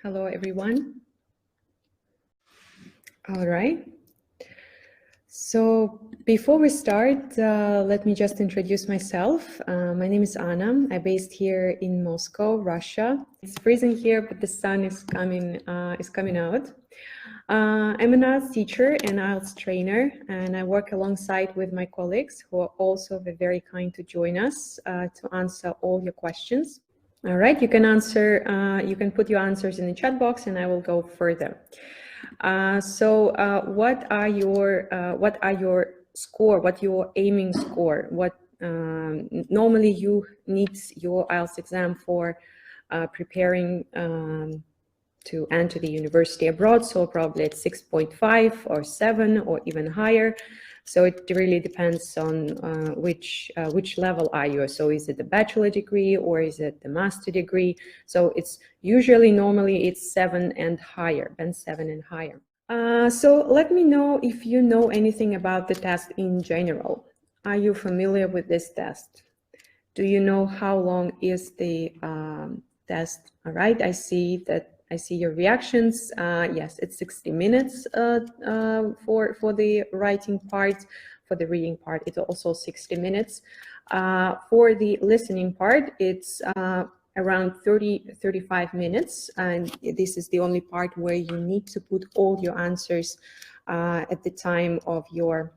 Hello, everyone. All right. So before we start, let me just introduce myself. My name is Anna. I'm based here in Moscow, Russia. It's freezing here, but the sun is coming out. I'm an IELTS teacher and IELTS trainer, and I work alongside with my colleagues who are also very kind to join us to answer all your questions. All right, you can put your answers in the chat box, and I will go further. What are your score? What your aiming score? What normally you need your IELTS exam for preparing to enter the university abroad, so probably at 6.5 or 7 or even higher. So it really depends on which level are you. So is it the bachelor degree or is it the master degree? So it's normally it's 7 and higher, band 7 and higher. So let me know if you know anything about the test in general. Are you familiar with this test? Do you know how long is the test? All right, I see your reactions. Yes, it's 60 minutes for the writing part. For the reading part, it's also 60 minutes. For the listening part, it's around 35 minutes. And this is the only part where you need to put all your answers at the time of your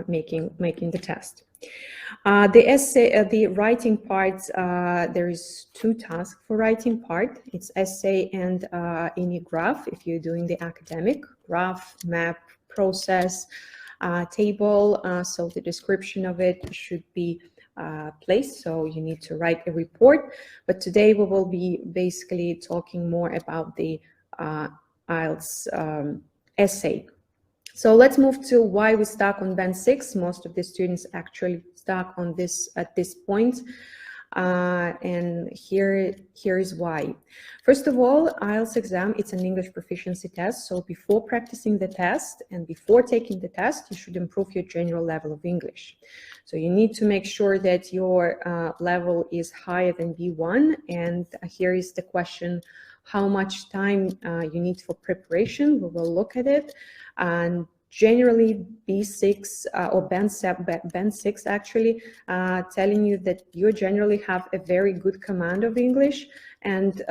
making the test. The essay, the writing part, there is 2 tasks for writing part. It's essay and any graph if you're doing the academic graph, map, process, table. So the description of it should be placed. So you need to write a report. But today we will be basically talking more about the IELTS essay. So let's move to why we stuck on band 6. Most of the students actually stuck on this at this point. And here is why. First of all, IELTS exam, it's an English proficiency test. So before practicing the test and before taking the test, you should improve your general level of English. So you need to make sure that your level is higher than B1. And here is the question, how much time you need for preparation. We will look at it. And generally B6 or band 6 actually telling you that you generally have a very good command of English and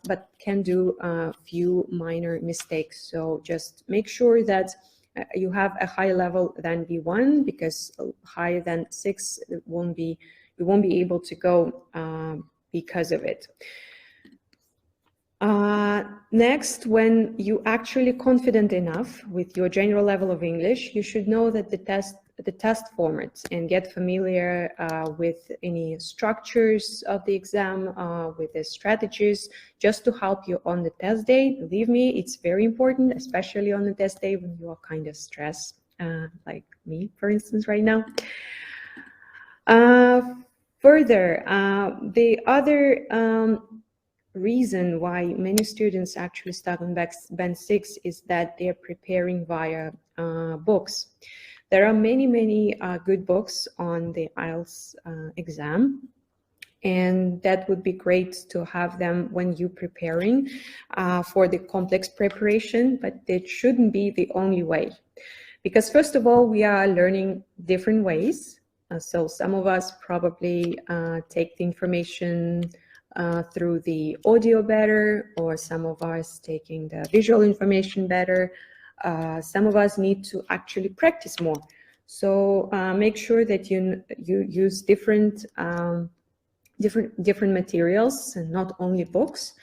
but can do a few minor mistakes. So just make sure that you have a higher level than B1, because higher than 6 you won't be able to go because of it. Next, when you actually confident enough with your general level of English, you should know that the test format and get familiar with any structures of the exam, with the strategies, just to help you on the test day. Believe me, it's very important, especially on the test day when you are kind of stressed, like me, for instance, right now. Further, the other reason why many students actually stuck on band 6 is that they're preparing via books. There are many good books on the IELTS exam, and that would be great to have them when you're preparing for the complex preparation, but it shouldn't be the only way. Because first of all, we are learning different ways. So some of us probably take the information through the audio better, or some of us taking the visual information better. Some of us need to actually practice more. So make sure that you use different materials and not only books.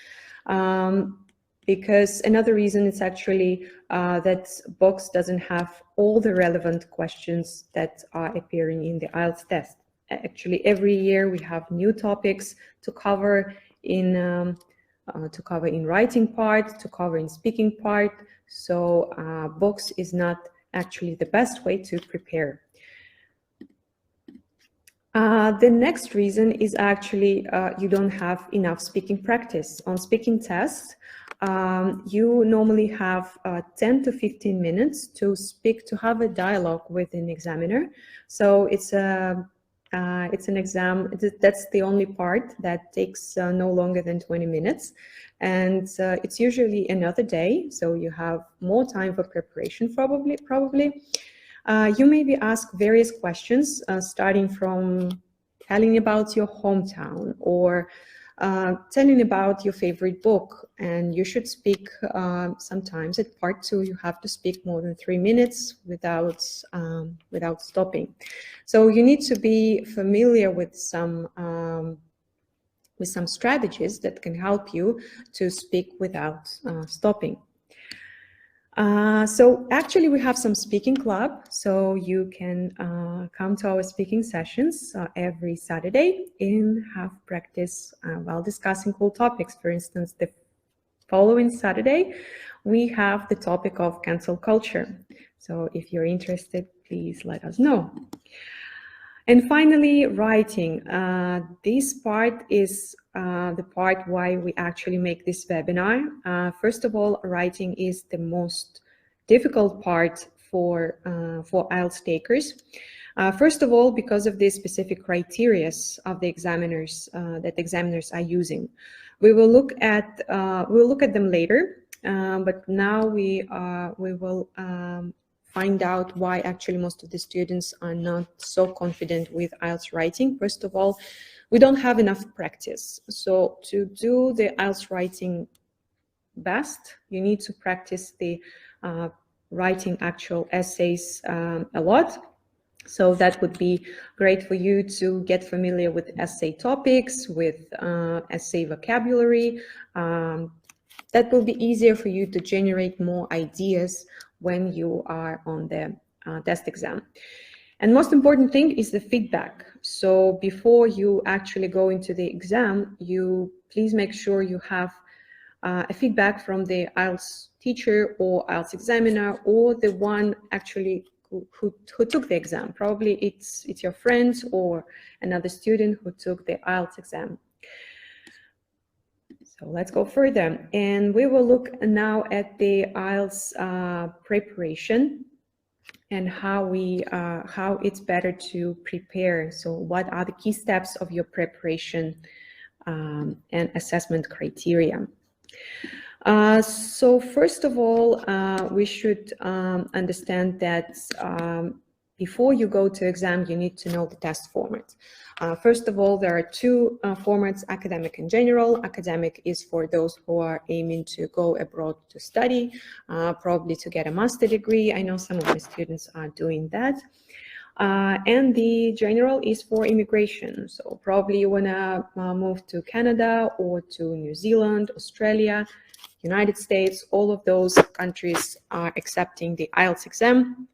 Because another reason is actually that books doesn't have all the relevant questions that are appearing in the IELTS test. Actually, every year we have new topics to cover in writing part, to cover in speaking part. So books is not actually the best way to prepare. The next reason is actually you don't have enough speaking practice. On speaking tests, you normally have 10 to 15 minutes to speak, to have a dialogue with an examiner. So it's a It's an exam. That's the only part that takes no longer than 20 minutes. And it's usually another day, so you have more time for preparation probably. You may be asked various questions, starting from telling about your hometown or telling about your favorite book. And you should speak, sometimes at part 2, you have to speak more than 3 minutes without stopping. So you need to be familiar with some strategies that can help you to speak without stopping. So actually we have some speaking club, so you can come to our speaking sessions every Saturday and have practice while discussing cool topics. For instance, the following Saturday, we have the topic of cancel culture. So if you're interested, please let us know. And finally, writing. This part is the part why we actually make this webinar. First of all, writing is the most difficult part for IELTS takers. First of all, because of the specific criteria of the examiners that examiners are using. We will look at them later, but now we will find out why actually most of the students are not so confident with IELTS writing. First of all, we don't have enough practice. So to do the IELTS writing best, you need to practice the writing actual essays a lot. So that would be great for you to get familiar with essay topics, with essay vocabulary. That will be easier for you to generate more ideas when you are on the test exam. And most important thing is the feedback. So before you actually go into the exam, you please make sure you have a feedback from the IELTS teacher or IELTS examiner, or the one actually who took the exam. Probably it's your friends or another student who took the IELTS exam. So let's go further, and we will look now at the IELTS preparation and how it's better to prepare. So what are the key steps of your preparation and assessment criteria? So first of all, we should understand that before you go to exam, you need to know the test format. First of all, there are two formats, academic and general. Academic is for those who are aiming to go abroad to study, probably to get a master's degree. I know some of my students are doing that. And the general is for immigration. So probably you want to move to Canada or to New Zealand, Australia, United States. All of those countries are accepting the IELTS exam.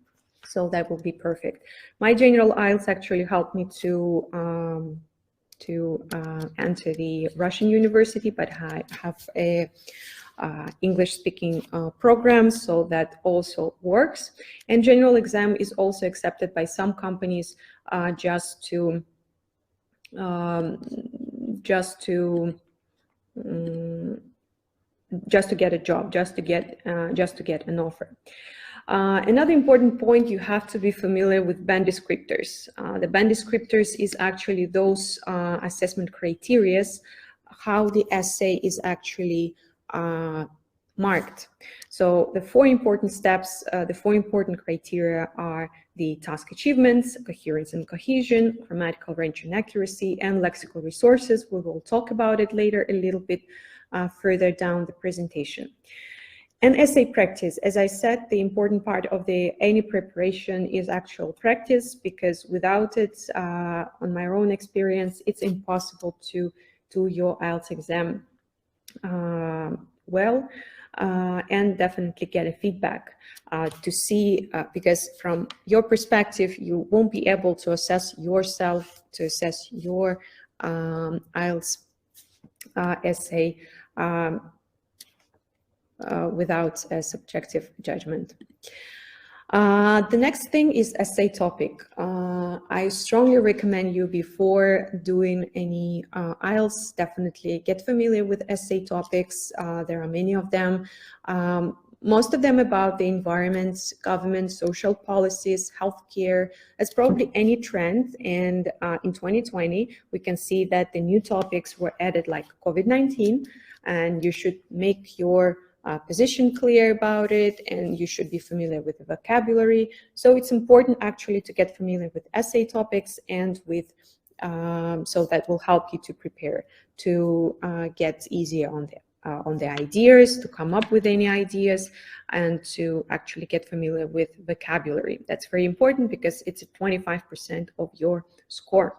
So that will be perfect. My general IELTS actually helped me to enter the Russian university, but I have a English-speaking program, so that also works. And general exam is also accepted by some companies just to get a job, just to get an offer. Another important point, you have to be familiar with band descriptors. The band descriptors is actually those assessment criteria, how the essay is actually marked. So the four important steps, the four important criteria are the task achievements, coherence and cohesion, grammatical range and accuracy, and lexical resources. We will talk about it later a little bit further down the presentation. And essay practice, as I said, the important part of any preparation is actual practice, because without it, on my own experience, it's impossible to do your IELTS exam well, and definitely get a feedback to see, because from your perspective, you won't be able to assess yourself, to assess your IELTS essay without a subjective judgment. The next thing is essay topic. I strongly recommend you, before doing any IELTS, definitely get familiar with essay topics. There are many of them. most of them about the environment, government, social policies, healthcare. That's probably any trend. And in 2020, we can see that the new topics were added, like COVID-19, and you should make your position clear about it, and you should be familiar with the vocabulary. So it's important actually to get familiar with essay topics and with so that will help you to prepare, to get easier on the ideas, to come up with any ideas, and to actually get familiar with vocabulary. That's very important because it's 25% of your score.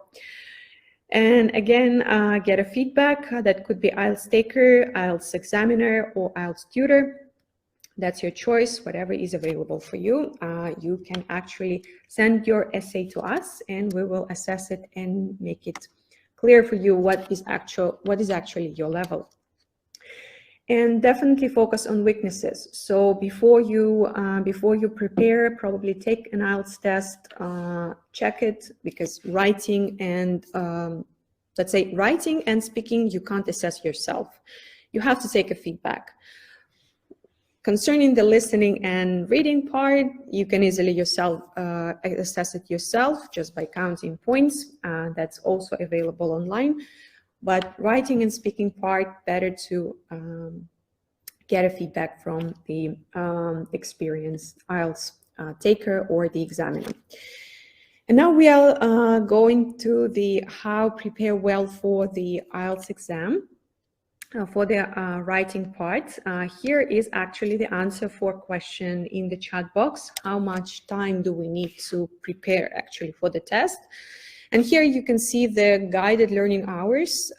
And again, get a feedback. That could be IELTS taker, IELTS examiner, or IELTS tutor. That's your choice, whatever is available for you. You can actually send your essay to us, and we will assess it and make it clear for you what is actually your level. And definitely focus on weaknesses. So before you prepare, probably take an IELTS test, check it, because writing and let's say writing and speaking, you can't assess yourself. You have to take a feedback. Concerning the listening and reading part, you can easily assess it yourself just by counting points. That's also available online. But writing and speaking part, better to get a feedback from the experienced IELTS taker or the examiner. And now we are going to the how prepare well for the IELTS exam. For the writing part, here is actually the answer for question in the chat box. How much time do we need to prepare actually for the test? And here you can see the guided learning hours.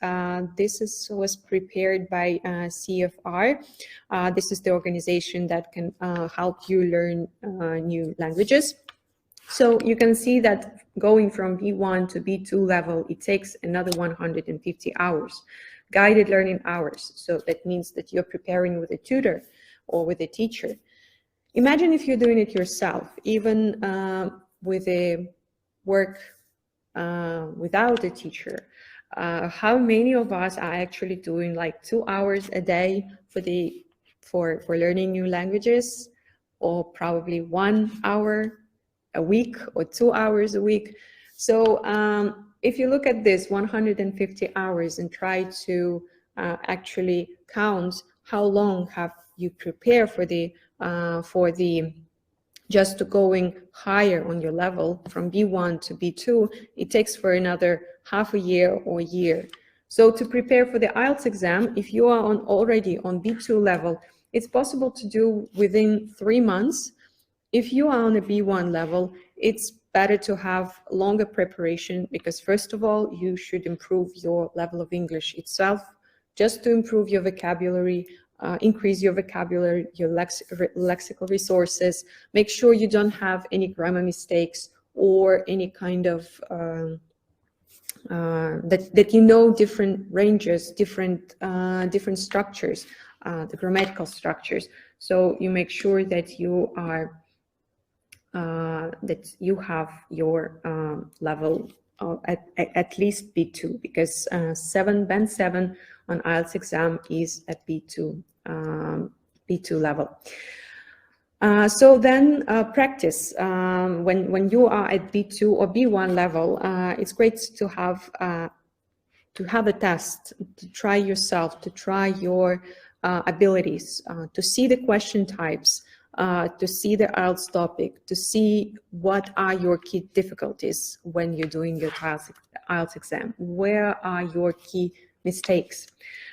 This was prepared by CFR. This is the organization that can help you learn new languages. So you can see that going from B1 to B2 level, it takes another 150 hours, guided learning hours. So that means that you're preparing with a tutor or with a teacher. Imagine if you're doing it yourself, even with a work without a teacher. How many of us are actually doing like 2 hours a day for learning new languages, or probably 1 hour a week or 2 hours a week? So if you look at this 150 hours and try to actually count how long have you prepared for the just to going higher on your level from B1 to B2, it takes for another half a year or a year. So to prepare for the IELTS exam, if you are already on B2 level, it's possible to do within 3 months. If you are on a B1 level, it's better to have longer preparation, because first of all, you should improve your level of English itself, just to improve your vocabulary, increase your vocabulary, your lexical resources. Make sure you don't have any grammar mistakes or any kind of that you know different ranges, different structures, the grammatical structures. So you make sure that you are that you have your level at least B2, because band 7 on IELTS exam is at B2 level. So then practice. When you are at B2 or B1 level, it's great to have a test, to try yourself, to try your abilities, to see the question types, to see the IELTS topic, to see what are your key difficulties when you're doing your IELTS exam. Where are your key mistakes?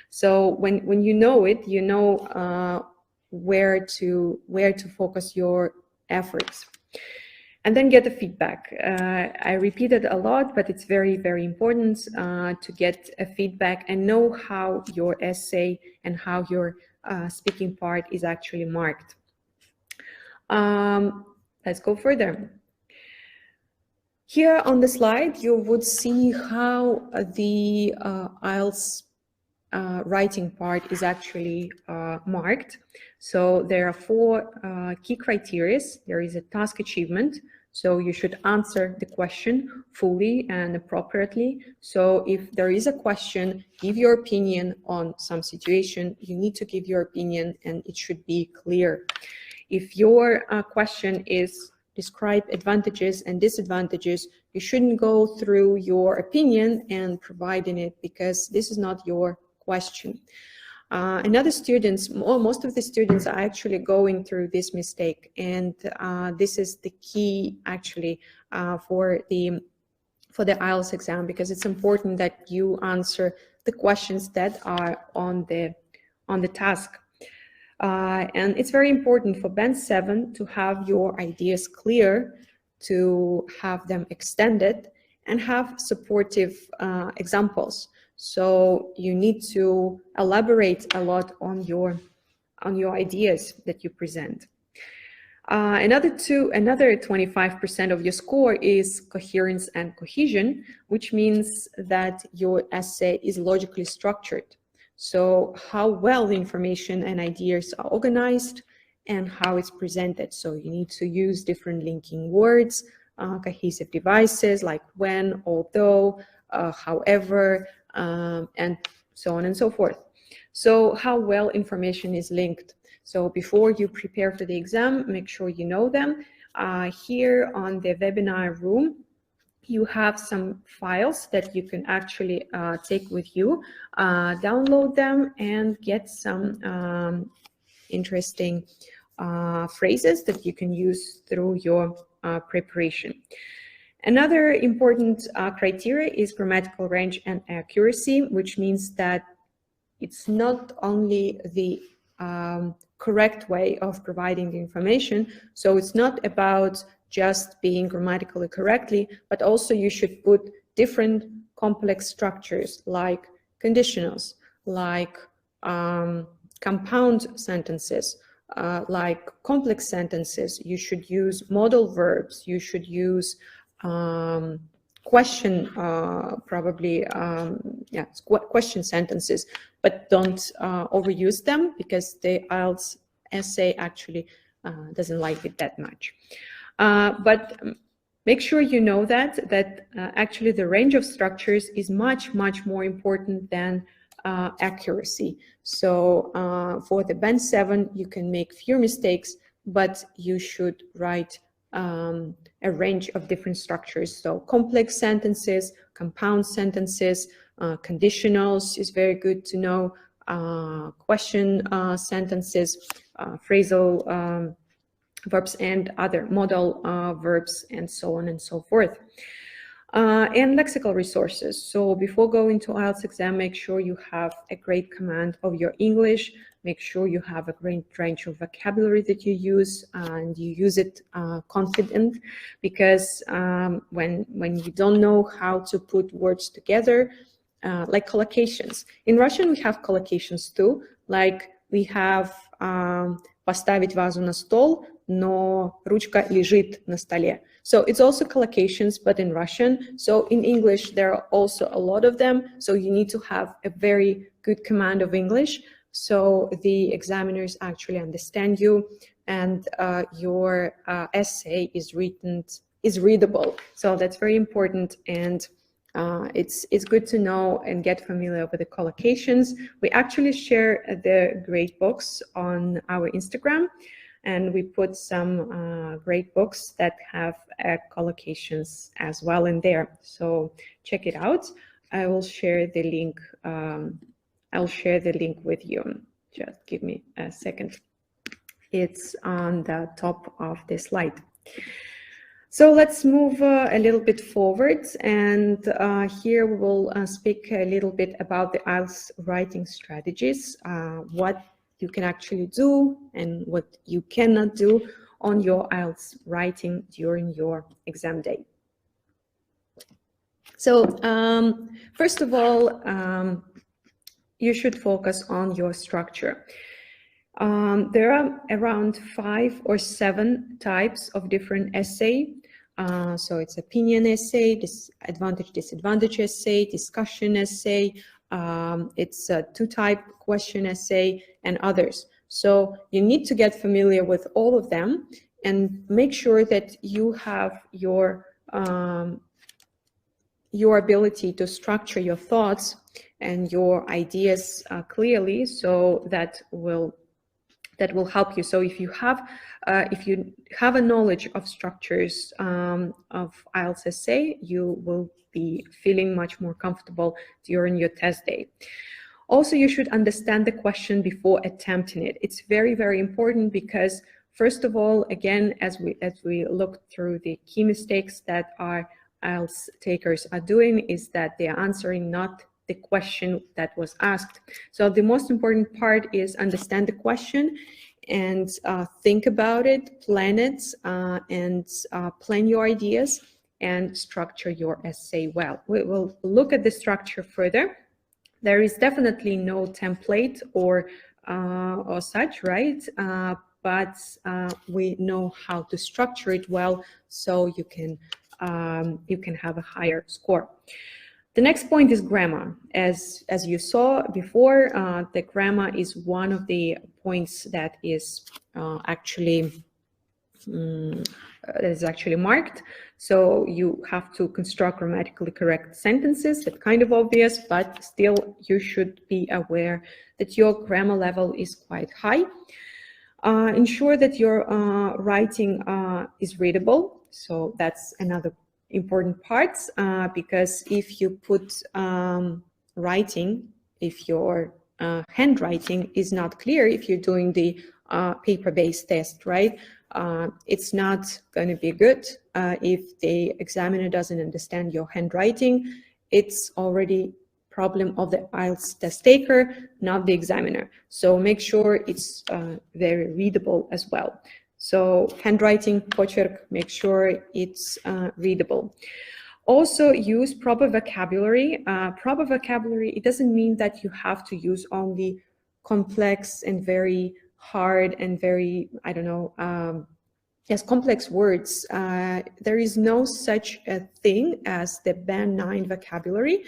So when you know it, you know where to focus your efforts. And then get the feedback. I repeat it a lot, but it's very, very important to get a feedback and know how your essay and how your speaking part is actually marked. Let's go further. Here on the slide, you would see how the IELTS writing part is actually marked. So there are 4 key criteria. There is a task achievement. So you should answer the question fully and appropriately. So if there is a question, give your opinion on some situation. You need to give your opinion and it should be clear. If your question is describe advantages and disadvantages, you shouldn't go through your opinion and providing it, because this is not your question. And other students, most of the students are actually going through this mistake, and this is the key actually for the IELTS exam, because it's important that you answer the questions that are on the task. And it's very important for Band 7 to have your ideas clear, to have them extended, and have supportive examples. So you need to elaborate a lot on your ideas that you present. Another 25% of your score is coherence and cohesion, which means that your essay is logically structured. So how well the information and ideas are organized and how it's presented. So you need to use different linking words, cohesive devices like when, although, however, and so on and so forth. So how well information is linked. So before you prepare for the exam, make sure you know them. Here on the webinar room, you have some files that you can actually take with you, download them and get some interesting phrases that you can use through your preparation. Another important criteria is grammatical range and accuracy, which means that it's not only the correct way of providing the information, so it's not about just being grammatically correctly, but also you should put different complex structures like conditionals, like compound sentences, like complex sentences. You should use modal verbs, you should use question, question sentences, but don't overuse them, because the IELTS essay actually doesn't like it that much. But make sure you know that actually the range of structures is much more important than accuracy. So for the Band 7, you can make fewer mistakes, but you should write a range of different structures. So complex sentences, compound sentences, conditionals is very good to know, question sentences, phrasal verbs and other modal verbs, and so on and so forth. And lexical resources. So before going to IELTS exam, make sure you have a great command of your English. Make sure you have a great range of vocabulary that you use, and you use it confident, because when you don't know how to put words together, like collocations. In Russian, we have collocations too, like we have поставить вазу на стол, но ручка лежит на столе. So it's also collocations, but in Russian. So in English, there are also a lot of them. So you need to have a very good command of English, so the examiners actually understand you, and your essay is readable. So that's very important, and it's good to know and get familiar with the collocations. We actually share the grade books on our Instagram, and we put some great books that have collocations as well in there. So check it out. I will share the link. I'll share the link with you. Just give me a second. It's on the top of the slide. So let's move a little bit forward, and here we will speak a little bit about the IELTS writing strategies, what you can actually do and what you cannot do on your IELTS writing during your exam day. So first of all, you should focus on your structure. There are around 5 or 7 types of different essay. So it's opinion essay, disadvantage essay, discussion essay, it's a 2-type question essay, and others. So you need to get familiar with all of them, and make sure that you have your ability to structure your thoughts and your ideas clearly, so that will help you. So if you have a knowledge of structures of IELTS essay, you will be feeling much more comfortable during your test day. Also, you should understand the question before attempting it. It's very, very important, because first of all, again, as we look through the key mistakes that our IELTS takers are doing, is that they are answering not the question that was asked. So the most important part is understand the question and think about it, plan it, and plan your ideas and structure your essay well. We will look at the structure further. There is definitely no template or such, right? But we know how to structure it well, so you can have a higher score. The next point is grammar. As you saw before, the grammar is one of the points that is actually marked. So you have to construct grammatically correct sentences. That's kind of obvious, but still you should be aware that your grammar level is quite high. Ensure that your writing is readable. So that's another important part, because if you put writing, if your handwriting is not clear, if you're doing the paper-based test, right, it's not going to be good. If the examiner doesn't understand your handwriting, it's already problem of the IELTS test taker, not the examiner. So make sure it's very readable as well. So handwriting, почерк, make sure it's readable. Also use proper vocabulary. Proper vocabulary, it doesn't mean that you have to use only complex and very hard and very, I don't know, yes, complex words. There is no such a thing as the Band 9 vocabulary.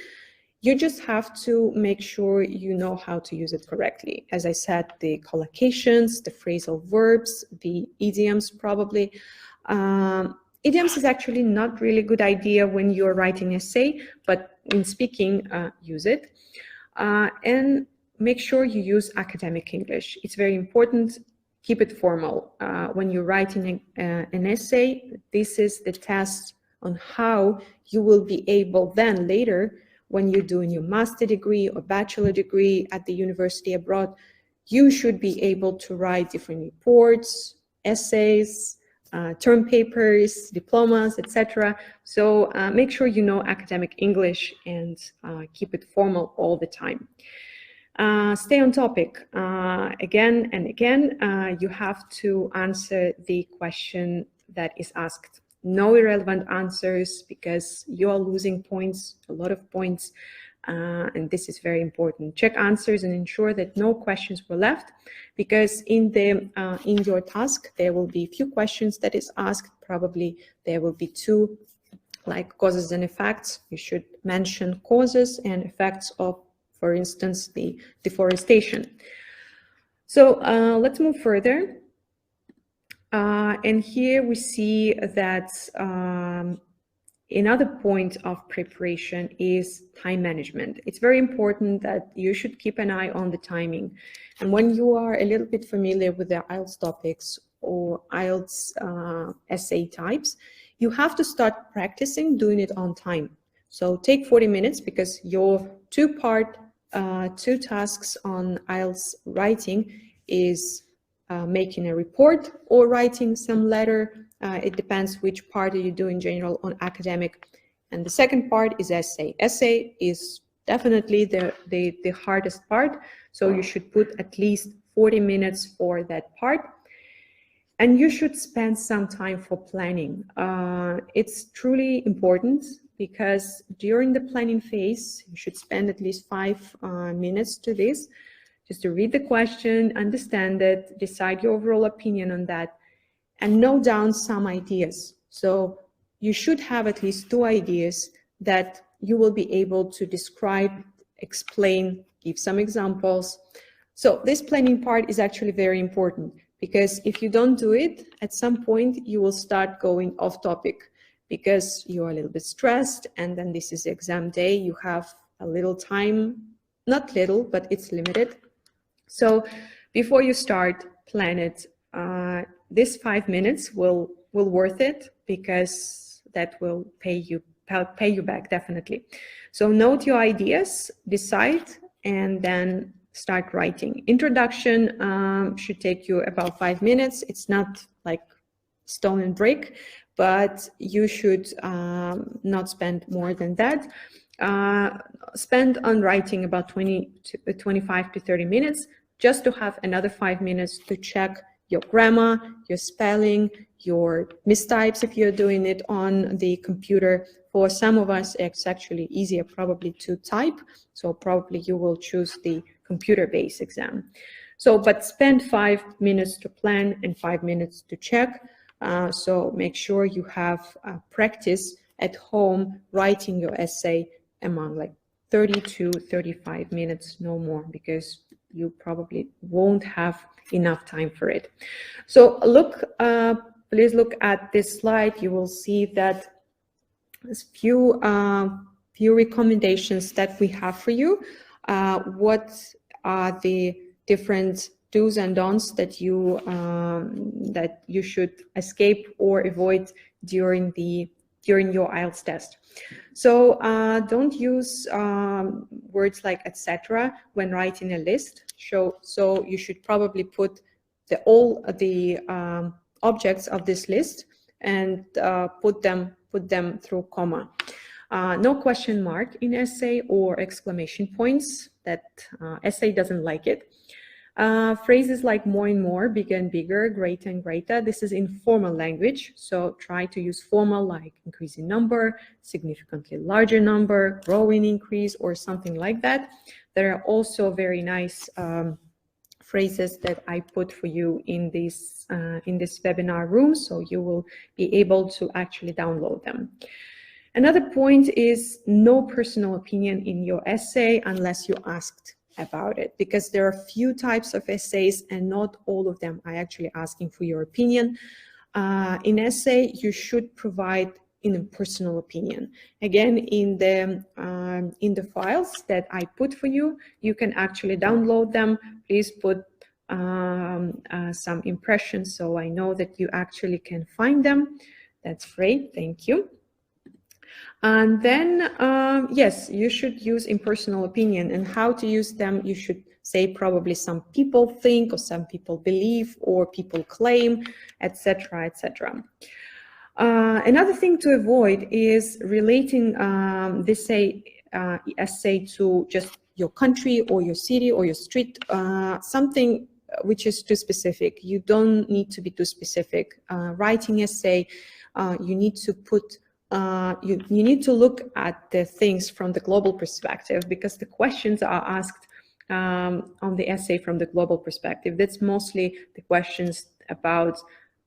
You just have to make sure you know how to use it correctly. As I said, the collocations, the phrasal verbs, the idioms probably. Idioms is actually not really a good idea when you're writing essay, but in speaking, use it. And make sure you use academic English. It's very important. Keep it formal. When you're writing an essay, this is the test on how you will be able then later, when you're doing your master degree or bachelor degree at the university abroad, you should be able to write different reports, essays, term papers, diplomas, etc. So make sure you know academic English and keep it formal all the time. Stay on topic. Again and again, you have to answer the question that is asked. No irrelevant answers, because you are losing points, a lot of points, and this is very important. Check answers and ensure that no questions were left, because in your task there will be a few questions that is asked. Probably there will be two, like causes and effects. You should mention causes and effects of, for instance, the deforestation. So let's move further. And here we see that another point of preparation is time management. It's very important that you should keep an eye on the timing. And when you are a little bit familiar with the IELTS topics or IELTS essay types, you have to start practicing doing it on time. So take 40 minutes, because your two tasks on IELTS writing is making a report or writing some letter. It depends which part you do in general on academic. And the second part is essay. Essay is definitely the hardest part. So you should put at least 40 minutes for that part. And you should spend some time for planning. It's truly important, because during the planning phase, you should spend at least 5 minutes to this, just to read the question, understand it, decide your overall opinion on that, and note down some ideas. So you should have at least 2 ideas that you will be able to describe, explain, give some examples. So this planning part is actually very important. because if you don't do it, at some point you will start going off topic because you're a little bit stressed, and then this is exam day, you have a little time, not little, but it's limited. So before you start, plan it. This 5 minutes will worth it, because that will pay you back, definitely. So note your ideas, decide, and then start writing. Introduction should take you about 5 minutes. It's not like stone and brick, but you should not spend more than that. Spend on writing about 25 to 30 minutes, just to have another 5 minutes to check your grammar, your spelling, your mistypes if you're doing it on the computer. For some of us, it's actually easier probably to type, so probably you will choose the computer-based exam. So, but spend 5 minutes to plan and 5 minutes to check. So make sure you have practice at home writing your essay among like 30 to 35 minutes, no more, because you probably won't have enough time for it. So look, please look at this slide. You will see that there's few recommendations that we have for you. What are the different do's and don'ts that you should escape or avoid during your IELTS test? So don't use words like etc. when writing a list. So you should probably put all the objects of this list and put them through comma. No question mark in essay or exclamation points. That essay doesn't like it. Phrases like more and more, bigger and bigger, greater and greater. This is informal language, so try to use formal, like increasing number, significantly larger number, growing increase, or something like that. There are also very nice phrases that I put for you in this webinar room, so you will be able to actually download them. Another point is no personal opinion in your essay unless you asked about it, because there are few types of essays and not all of them are actually asking for your opinion. In essay, you should provide in a personal opinion. Again, in the files that I put for you, you can actually download them. Please put some impressions so I know that you actually can find them. That's great, thank you. And then, yes, you should use impersonal opinion, and how to use them, you should say probably some people think, or some people believe, or people claim, etc., etc. Another thing to avoid is relating this essay to just your country or your city or your street, something which is too specific. You don't need to be too specific. Writing essay, you need to put you need to look at the things from the global perspective, because the questions are asked on the essay from the global perspective. That's mostly the questions about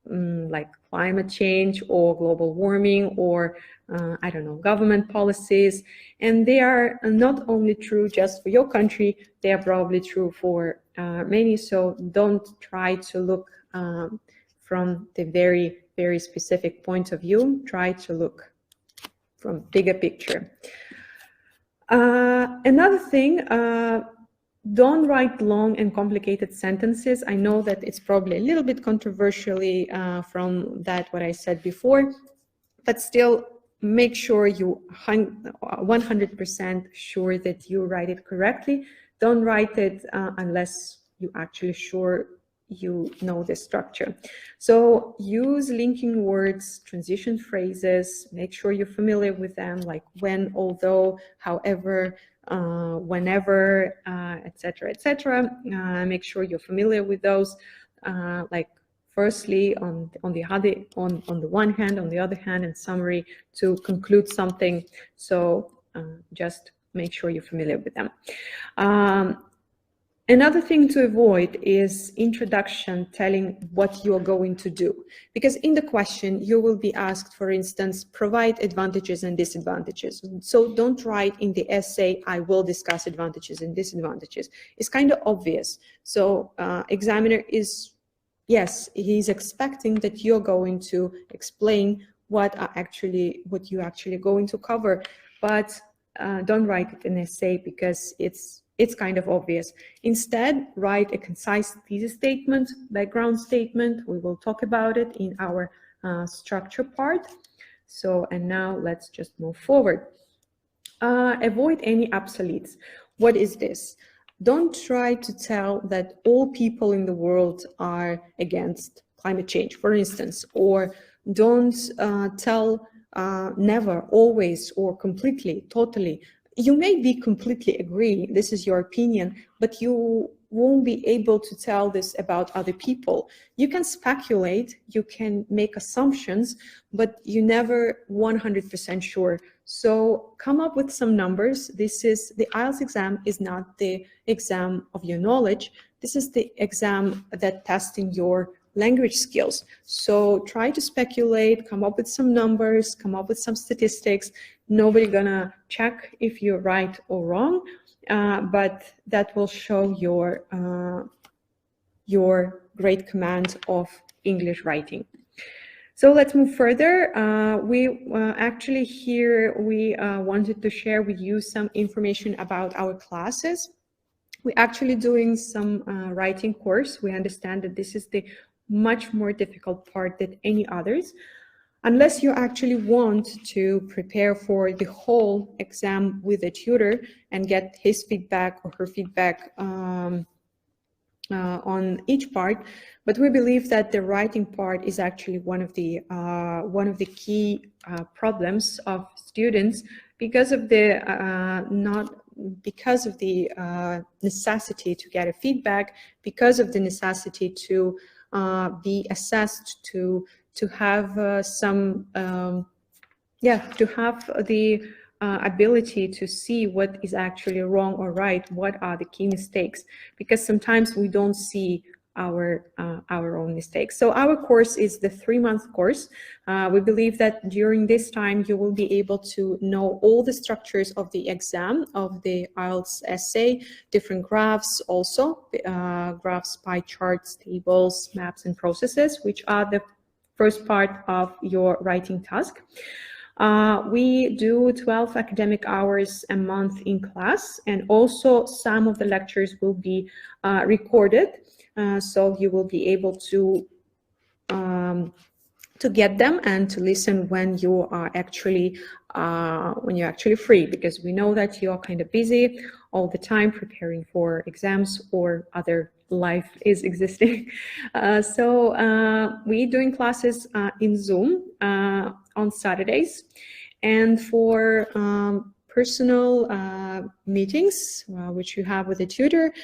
like climate change or global warming or I don't know, government policies, and they are not only true just for your country, they are probably true for many. So don't try to look from the very specific point of view. Try to look from bigger picture. Another thing, don't write long and complicated sentences. I know that it's probably a little bit controversially from what I said before, but still make sure you 100% sure that you write it correctly. Don't write it unless you actually sure you know the structure. So use linking words, transition phrases, make sure you're familiar with them, like when, although, however, whenever, etc., etc. Make sure you're familiar with those. Like firstly, on the one hand, on the other hand, and summary to conclude something. So just make sure you're familiar with them. Another thing to avoid is introduction telling what you are going to do, because in the question you will be asked, for instance, provide advantages and disadvantages. So don't write in the essay, I will discuss advantages and disadvantages. It's kind of obvious. So examiner is yes, he's expecting that you're going to explain what you actually going to cover, but don't write it in an essay because it's kind of obvious. Instead, write a concise thesis statement, background statement. We will talk about it in our structure part. So, and now let's just move forward. Avoid any obsoletes. What is this? Don't try to tell that all people in the world are against climate change, for instance, or don't tell never, always, or completely, totally. You may be completely agree, this is your opinion, but you won't be able to tell this about other people. You can speculate, you can make assumptions, but you never 100% sure. So come up with some numbers. This is the IELTS exam is not the exam of your knowledge. This is the exam that testing your language skills. So try to speculate, come up with some numbers, come up with some statistics. Nobody gonna check if you're right or wrong, but that will show your great command of English writing. So let's move further. Actually here we wanted to share with you some information about our classes. We're actually doing some writing course. We understand that this is the much more difficult part than any others. Unless you actually want to prepare for the whole exam with a tutor and get his feedback or her feedback on each part, but we believe that the writing part is actually one of the key problems of students because of the necessity to get a feedback, because of the necessity to be assessed, to have the ability to see what is actually wrong or right, what are the key mistakes, because sometimes we don't see our own mistakes. So our course is the 3-month course. We believe that during this time you will be able to know all the structures of the exam, of the IELTS essay, different graphs also, graphs, pie charts, tables, maps, and processes, which are the first part of your writing task. We do 12 academic hours a month in class, and also some of the lectures will be recorded, so you will be able to get them and to listen when you are actually free, because we know that you are kind of busy all the time preparing for exams or other life is existing. So we're doing classes in Zoom on Saturdays, and for personal meetings which you have with a tutor,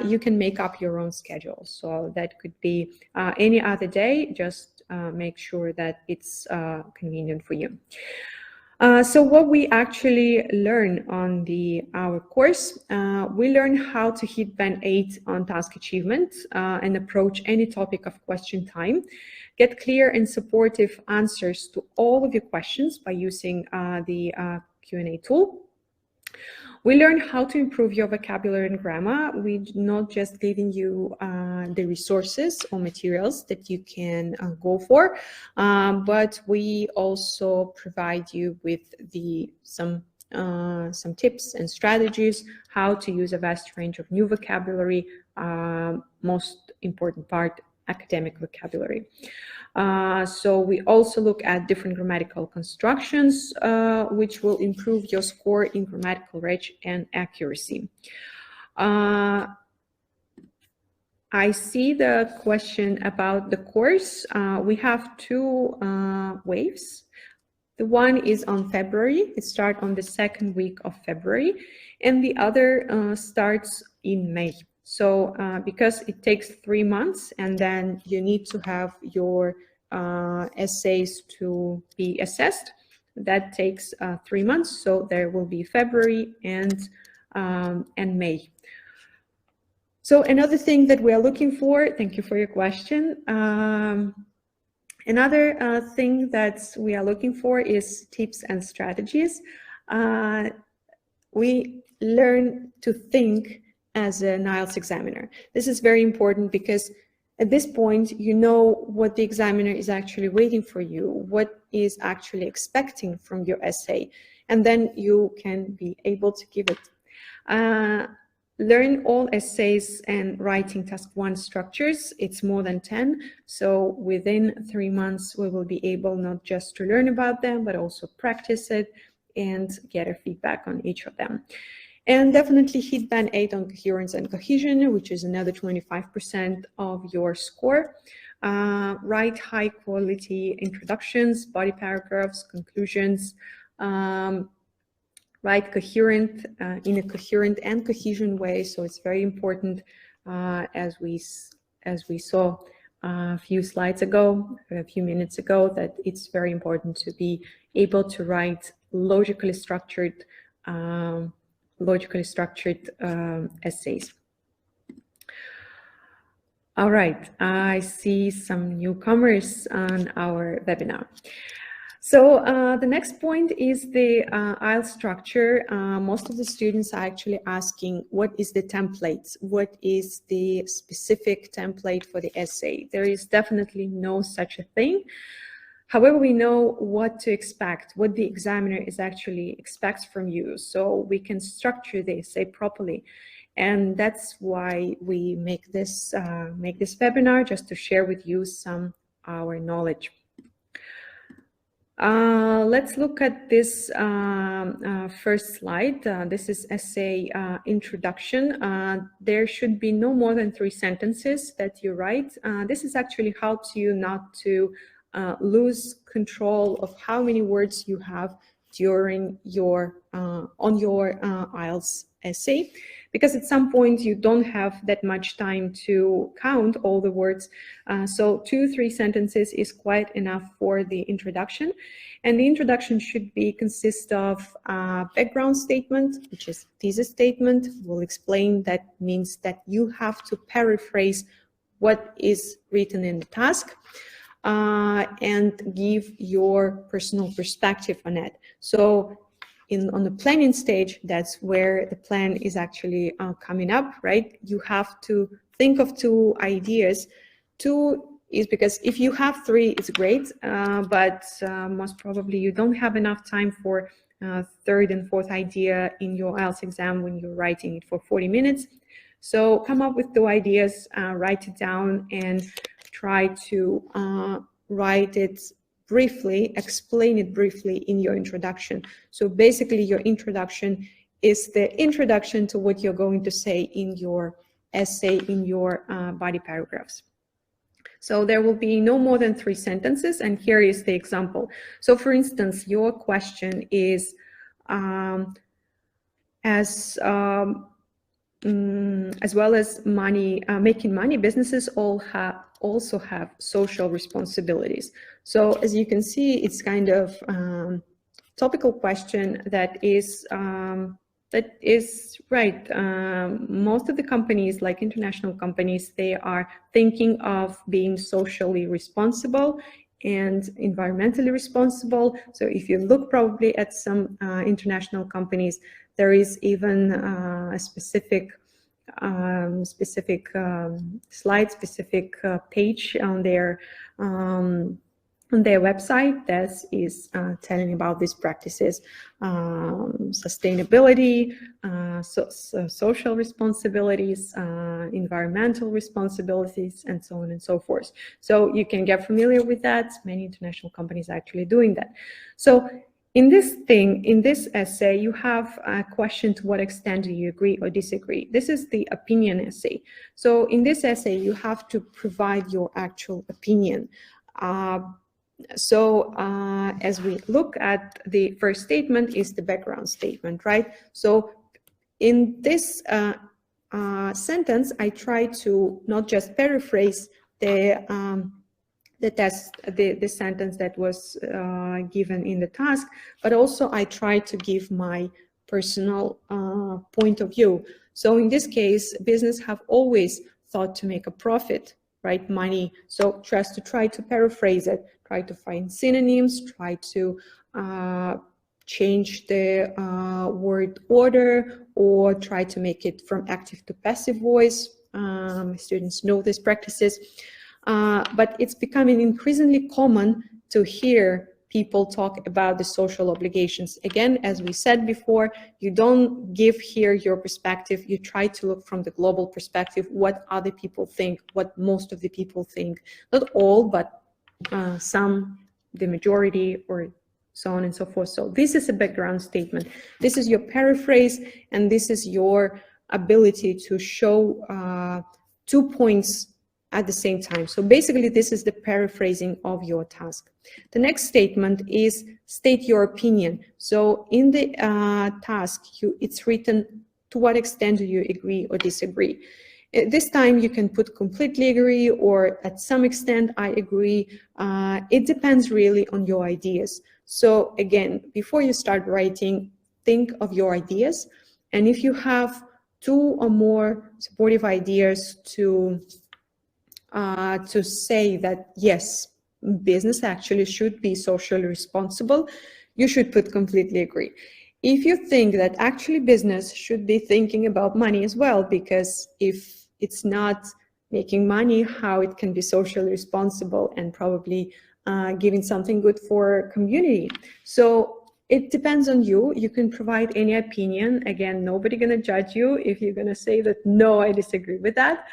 you can make up your own schedule. So that could be any other day, just make sure that it's convenient for you. So what we actually learn on our course, we learn how to hit band 8 on task achievement and approach any topic of question time, get clear and supportive answers to all of your questions by using the Q&A tool. We learn how to improve your vocabulary and grammar. We're not just giving you the resources or materials that you can go for, but we also provide you with some tips and strategies how to use a vast range of new vocabulary, most important part, academic vocabulary. So we also look at different grammatical constructions, which will improve your score in grammatical reach and accuracy. I see the question about the course. We have 2 waves. The one is on February. It starts on the 2nd week of February, and the other starts in May. So because it takes 3 months, and then you need to have your essays to be assessed, that takes 3 months. So there will be February and May. So another thing that we are looking for, thank you for your question. Another thing that we are looking for is tips and strategies. We learn to think as an IELTS examiner. This is very important because At this point, you know what the examiner is actually waiting for you, what is actually expecting from your essay, and then you can be able to give it. Learn all essays and writing task 1 structures. It's more than 10, so within 3 months we will be able not just to learn about them, but also practice it and get a feedback on each of them. And definitely hit band 8 on coherence and cohesion, which is another 25% of your score. Write high quality introductions, body paragraphs, conclusions. Write coherent in a coherent and cohesion way. So it's very important, as we saw a few slides ago, a few minutes ago, that it's very important to be able to write logically structured essays. All right, I see some newcomers on our webinar. So the next point is the IELTS structure. Most of the students are actually asking, what is the template? What is the specific template for the essay? There is definitely no such a thing. However, we know what to expect, what the examiner is actually expects from you, so we can structure the essay properly. And that's why we make this webinar, just to share with you some our knowledge. Let's look at this first slide. This is essay introduction. There should be no more than 3 sentences that you write. This is actually helps you not to lose control of how many words you have during your on your IELTS essay, because at some point you don't have that much time to count all the words. So 2-3 sentences is quite enough for the introduction. And the introduction should consist of a background statement, which is thesis statement. We'll explain that means that you have to paraphrase what is written in the task. And give your personal perspective on it. So on the planning stage, that's where the plan is actually coming up, right? You have to think of 2 ideas. 2 is because if you have 3, it's great, but most probably you don't have enough time for 3rd and 4th idea in your IELTS exam when you're writing it for 40 minutes. So come up with 2 ideas, write it down, and try to write it briefly, explain it briefly in your introduction. So basically your introduction is the introduction to what you're going to say in your essay, in your body paragraphs. So there will be no more than 3 sentences, and here is the example. So for instance, your question is, as well as money, making money, businesses also have social responsibilities. So as you can see, it's kind of topical question that is right. Most of the companies, like international companies, they are thinking of being socially responsible and environmentally responsible. So if you look probably at some international companies, there is even a specific slide, specific page on their website that is telling about these practices, sustainability, social responsibilities, environmental responsibilities, and so on and so forth. So you can get familiar with that. Many international companies are actually doing that. So in this essay, you have a question: to what extent do you agree or disagree? This is the opinion essay. So in this essay, you have to provide your actual opinion. As we look at the first statement is the background statement, right? So in this sentence, I try to not just paraphrase the sentence that was given in the task, but also I try to give my personal point of view. So in this case, business have always thought to make a profit, right? Money. So just to try to paraphrase it, try to find synonyms, try to change the word order, or try to make it from active to passive voice. Students know these practices, but it's becoming increasingly common to hear people talk about the social obligations. Again, as we said before, you don't give here your perspective, you try to look from the global perspective, what other people think, what most of the people think. Not all, but some, the majority, or so on and so forth. So this is a background statement. This is your paraphrase, and this is your ability to show 2 points at the same time. So basically, this is the paraphrasing of your task. The next statement is state your opinion. So in the task, it's written to what extent do you agree or disagree. This time you can put completely agree or at some extent I agree. It depends really on your ideas. So again, before you start writing, think of your ideas. And if you have 2 or more supportive ideas to say that, yes, business actually should be socially responsible, you should put completely agree. If you think that actually business should be thinking about money as well, because if it's not making money, how it can be socially responsible and probably giving something good for community. So it depends on you. You can provide any opinion. Again, nobody gonna judge you if you're gonna say that, no, I disagree with that.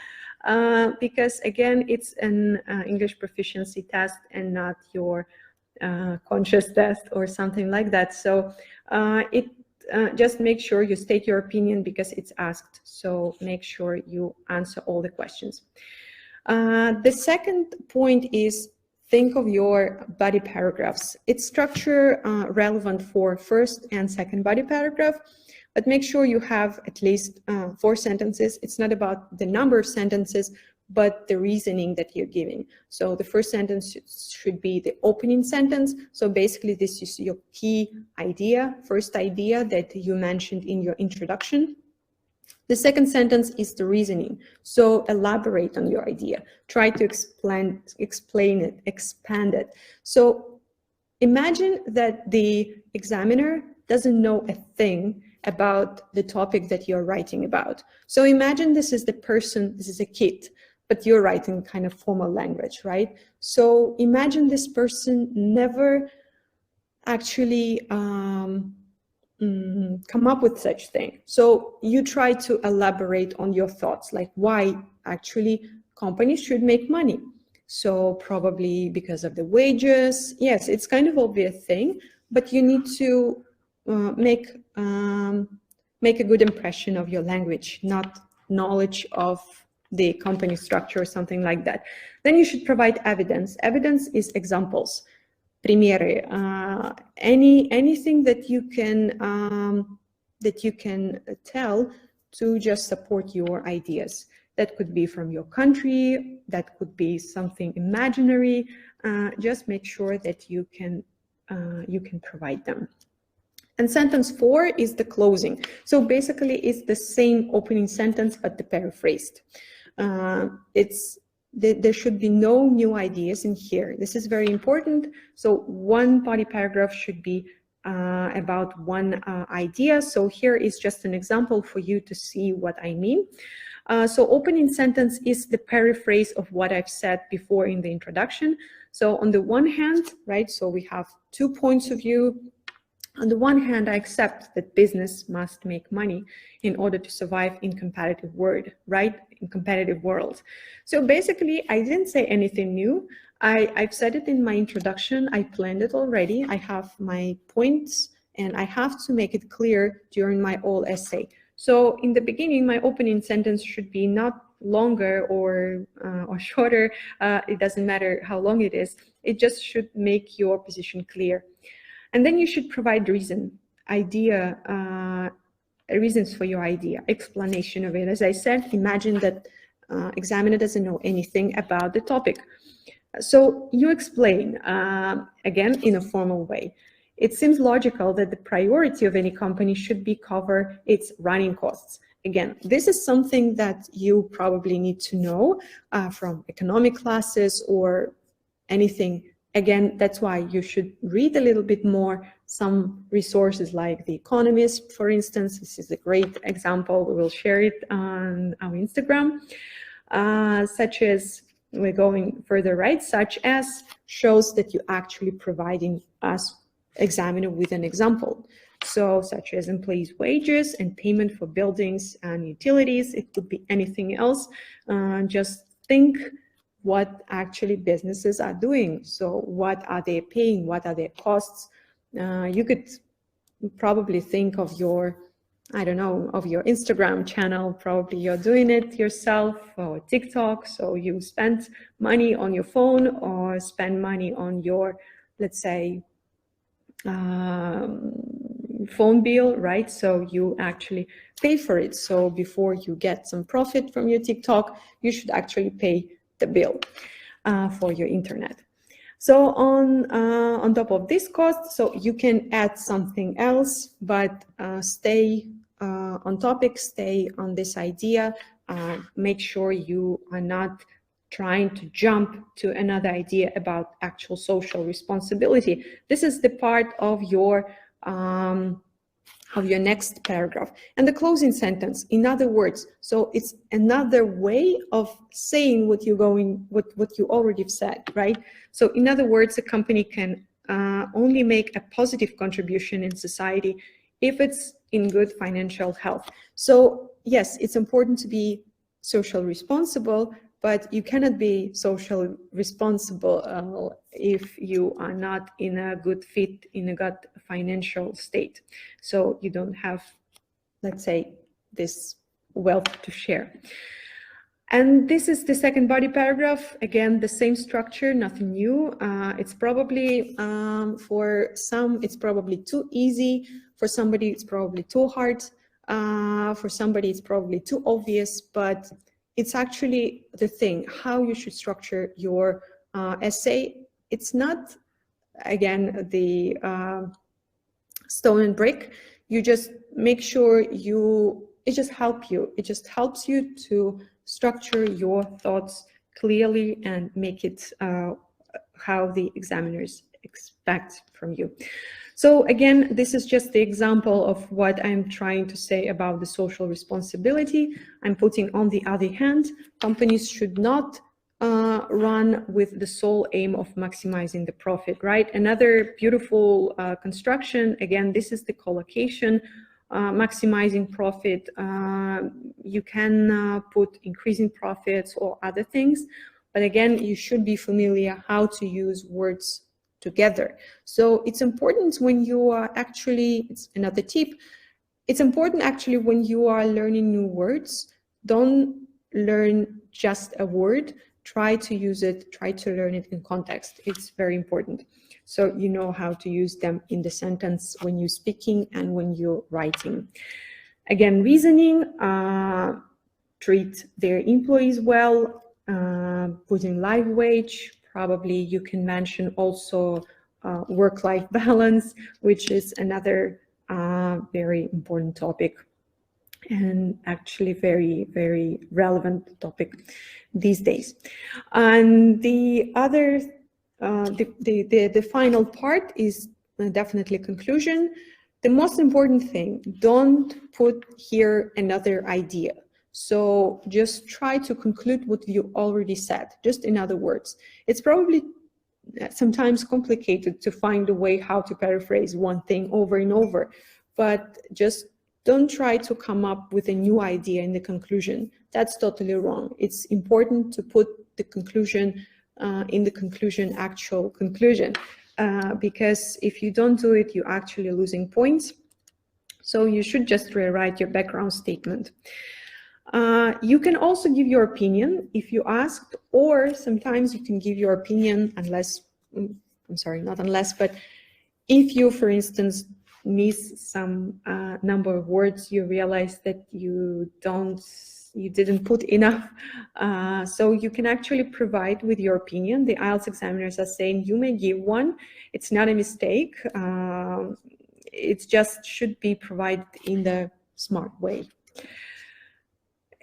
Because again, it's an English proficiency test and not your conscious test or something like that. So just make sure you state your opinion because it's asked. So make sure you answer all the questions. The second point is think of your body paragraphs. It's structure relevant for first and second body paragraph. But make sure you have at least 4 sentences. It's not about the number of sentences, but the reasoning that you're giving. So the first sentence should be the opening sentence. So basically this is your key idea, first idea that you mentioned in your introduction. The second sentence is the reasoning. So elaborate on your idea. Try to explain it, expand it. So imagine that the examiner doesn't know a thing about the topic that you're writing about. So imagine this is the person, this is a kid, but you're writing kind of formal language, right? So imagine this person never actually come up with such thing. So you try to elaborate on your thoughts, like why actually companies should make money. So probably because of the wages. Yes, it's kind of obvious thing, but you need to make a good impression of your language, not knowledge of the company structure or something like that. Then you should provide evidence. Evidence is examples, примеры, anything that you can tell to just support your ideas. That could be from your country, that could be something imaginary. Just make sure that you can provide them. And sentence 4 is the closing. So basically it's the same opening sentence, but the paraphrased. There should be no new ideas in here. This is very important. So one body paragraph should be about one idea. So here is just an example for you to see what I mean. So opening sentence is the paraphrase of what I've said before in the introduction. So on the one hand, right, so we have 2 points of view. On the one hand, I accept that business must make money in order to survive in competitive world, right? In competitive world. So basically, I didn't say anything new. I've said it in my introduction. I planned it already. I have my points, and I have to make it clear during my whole essay. So in the beginning, my opening sentence should be not longer or shorter. It doesn't matter how long it is. It just should make your position clear. And then you should provide reasons for your idea, explanation of it. As I said, imagine that examiner doesn't know anything about the topic. So you explain, again, in a formal way. It seems logical that the priority of any company should be cover its running costs. Again, this is something that you probably need to know from economic classes or anything again, that's why you should read a little bit more. Some resources like The Economist, for instance, this is a great example. We will share it on our Instagram. Such as, we're going further, right? Such as shows that you're actually providing us, examiner, with an example. So such as employees' wages and payment for buildings and utilities. It could be anything else. Just think what actually businesses are doing. So what are they paying? What are their costs? You could probably think of your, I don't know, of your Instagram channel. Probably you're doing it yourself, or TikTok. So you spend money on your phone or spend money on your, let's say, phone bill, right? So you actually pay for it. So before you get some profit from your TikTok, you should actually pay the bill for your internet. So on top of this cost, so you can add something else, but stay on topic, stay on this idea. Make sure you are not trying to jump to another idea about actual social responsibility. This is the part of your next paragraph. And the closing sentence, in other words, so it's another way of saying what you already said, right? So in other words, a company can only make a positive contribution in society if it's in good financial health. So yes, it's important to be social responsible, but you cannot be social responsible if you are not in a good fit, in a good financial state. So you don't have, let's say, this wealth to share. And this is the second body paragraph. Again, the same structure, nothing new. It's probably, for some, it's probably too easy. For somebody, it's probably too hard. For somebody, it's probably too obvious, but it's actually the thing, how you should structure your essay. It's not, again, the stone and brick. You just make sure it just helps you to structure your thoughts clearly and make it how the examiners expect from you. So again, this is just the example of what I'm trying to say about the social responsibility. I'm putting, on the other hand, companies should not run with the sole aim of maximizing the profit, right? Another beautiful construction, again, this is the collocation, maximizing profit. You can put increasing profits or other things, but again, you should be familiar how to use words together. So it's important when you are actually, it's another tip, it's important actually when you are learning new words, don't learn just a word, try to use it, try to learn it in context. It's very important. So you know how to use them in the sentence when you're speaking and when you're writing. Again, reasoning, treat their employees well, putting live wage. Probably you can mention also work-life balance, which is another very important topic and actually very, very relevant topic these days. And the other, the final part is definitely conclusion. The most important thing, don't put here another idea. So just try to conclude what you already said, just in other words. It's probably sometimes complicated to find a way how to paraphrase one thing over and over, but just don't try to come up with a new idea in the conclusion. That's totally wrong. It's important to put the conclusion in the conclusion, actual conclusion, because if you don't do it, you're actually losing points. So you should just rewrite your background statement. You can also give your opinion if you asked, or sometimes you can give your opinion unless, I'm sorry, not unless, but if you, for instance, miss some number of words, you realize that you didn't put enough. So you can actually provide with your opinion. The IELTS examiners are saying you may give one. It's not a mistake. It just should be provided in the smart way.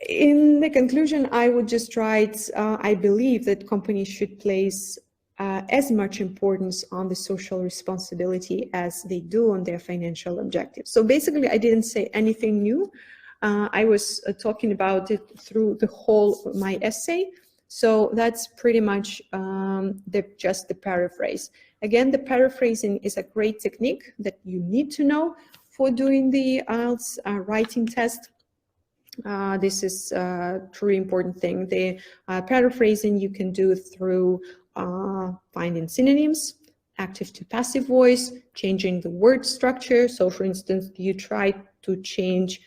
In the conclusion, I would just write, I believe that companies should place as much importance on the social responsibility as they do on their financial objectives. So basically, I didn't say anything new. I was talking about it through the whole my essay. So that's pretty much just the paraphrase. Again, the paraphrasing is a great technique that you need to know for doing the IELTS writing test. This is a truly important thing. The paraphrasing you can do through finding synonyms, active to passive voice, changing the word structure. So for instance, you try to change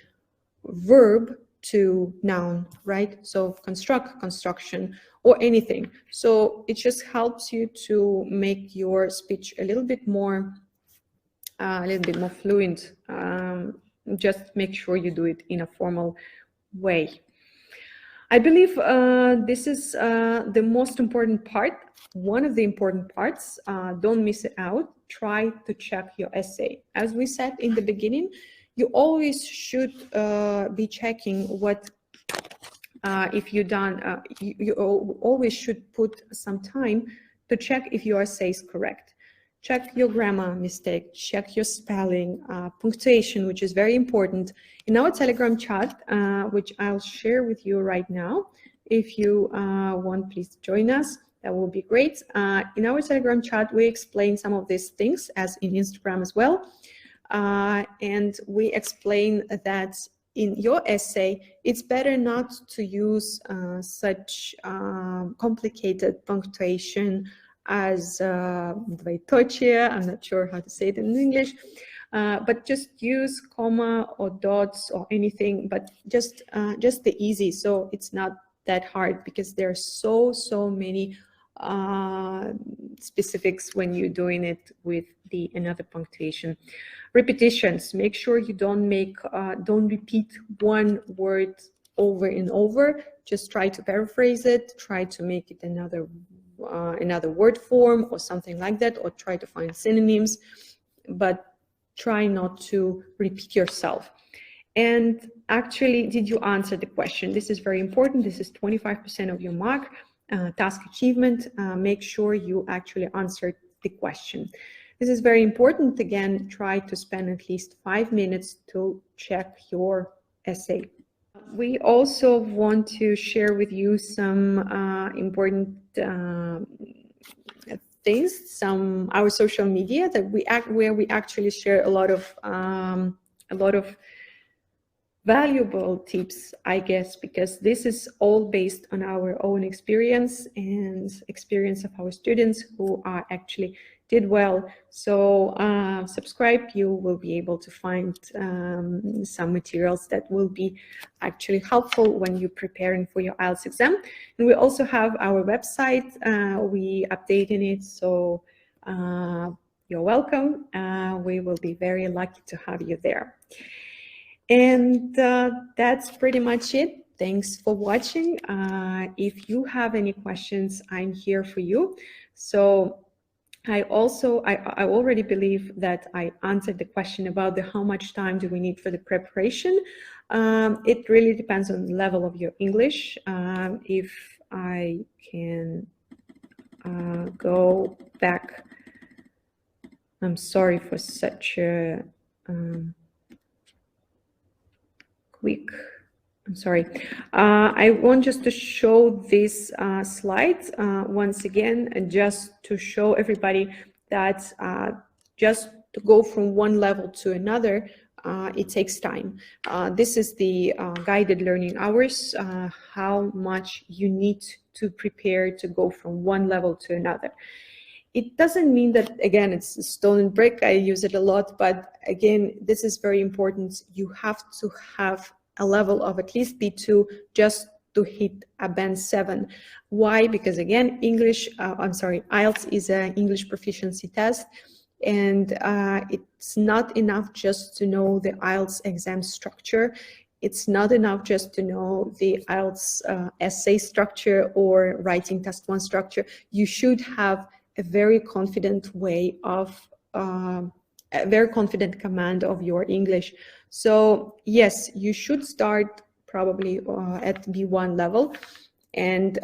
verb to noun, right? So construct, construction, or anything. So it just helps you to make your speech a little bit more fluent. Just make sure you do it in a formal way. I believe this is the most important part, one of the important parts. Don't miss it out. Try to check your essay. As we said in the beginning, you always should be checking what, if you've done, you always should put some time to check if your essay is correct. Check your grammar mistake, check your spelling, punctuation, which is very important. In our Telegram chat, which I'll share with you right now, if you want, please join us. That will be great. In our Telegram chat, we explain some of these things, as in Instagram as well. And we explain that in your essay, it's better not to use such complicated punctuation as двоеточие, I'm not sure how to say it in English, but just use comma or dots or anything, but just the easy, so it's not that hard, because there are so many specifics when you're doing it with the another punctuation. Repetitions, make sure you don't repeat one word over and over. Just try to paraphrase it, try to make it another word form or something like that, or try to find synonyms, but try not to repeat yourself. And actually, did you answer the question? This is very important. This is 25% of your mark. Task achievement, make sure you actually answered the question. This is very important. Again, try to spend at least 5 minutes to check your essay. We also want to share with you some important things, our social media that where we actually share a lot of valuable tips, I guess, because this is all based on our own experience and experience of our students who are actually did well. So subscribe, you will be able to find some materials that will be actually helpful when you're preparing for your IELTS exam. And we also have our website, we updating it, so you're welcome. We will be very lucky to have you there. And that's pretty much it. Thanks for watching. If you have any questions, I'm here for you. So I already believe that I answered the question about how much time do we need for the preparation. It really depends on the level of your English. If I can go back, I'm sorry for such a quick, I'm sorry. I want just to show this slide once again, just to show everybody that just to go from one level to another, it takes time. This is the guided learning hours, how much you need to prepare to go from one level to another. It doesn't mean that, again, it's a stone and brick. I use it a lot, but again, this is very important. You have to have a level of at least B2 just to hit a band 7. Why? Because again, IELTS is an English proficiency test, and it's not enough just to know the IELTS exam structure. It's not enough just to know the IELTS essay structure or writing test 1 structure. You should have a very confident way of, a very confident command of your English. So yes, you should start probably at B1 level, and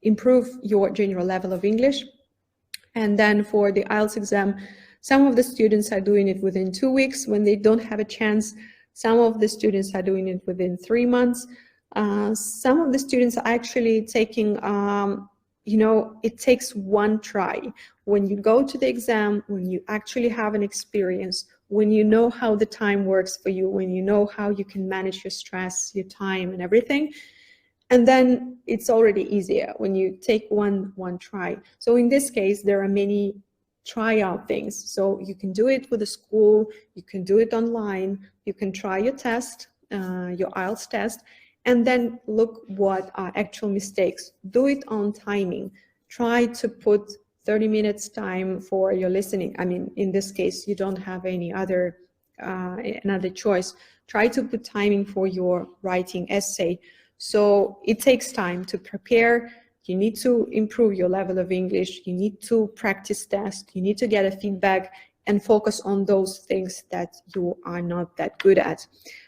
improve your general level of English. And then for the IELTS exam, some of the students are doing it within 2 weeks when they don't have a chance. Some of the students are doing it within 3 months. Some of the students are actually taking, you know, it takes one try. When you go to the exam, when you actually have an experience, when you know how the time works for you, when you know how you can manage your stress, your time and everything, and then it's already easier when you take one try. So in this case, there are many tryout things. So you can do it with a school, you can do it online, you can try your test, your IELTS test, and then look what are actual mistakes. Do it on timing. Try to put 30 minutes time for your listening. I mean, in this case, you don't have any other another choice. Try to put timing for your writing essay. So it takes time to prepare. You need to improve your level of English. You need to practice test. You need to get a feedback and focus on those things that you are not that good at.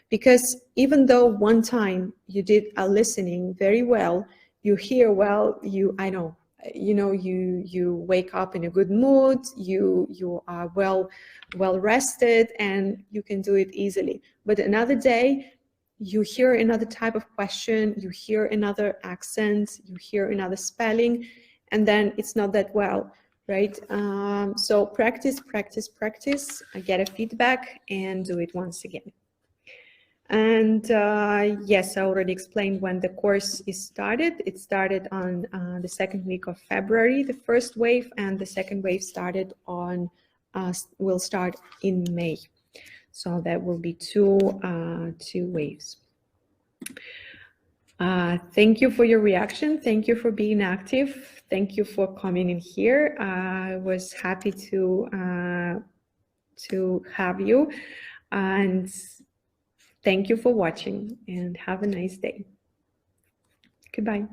Because even though one time you did a listening very well, you hear well, you wake up in a good mood, you are well rested, and you can do it easily. But another day, you hear another type of question, you hear another accent, you hear another spelling, and then it's not that well, right? So practice, get a feedback, and do it once again. And yes, I already explained when the course is started. It started on the second week of February, the first wave, and the second wave started on, will start in May. So that will be two waves. Thank you for your reaction. Thank you for being active. Thank you for coming in here. I was happy to have you, and thank you for watching, and have a nice day. Goodbye.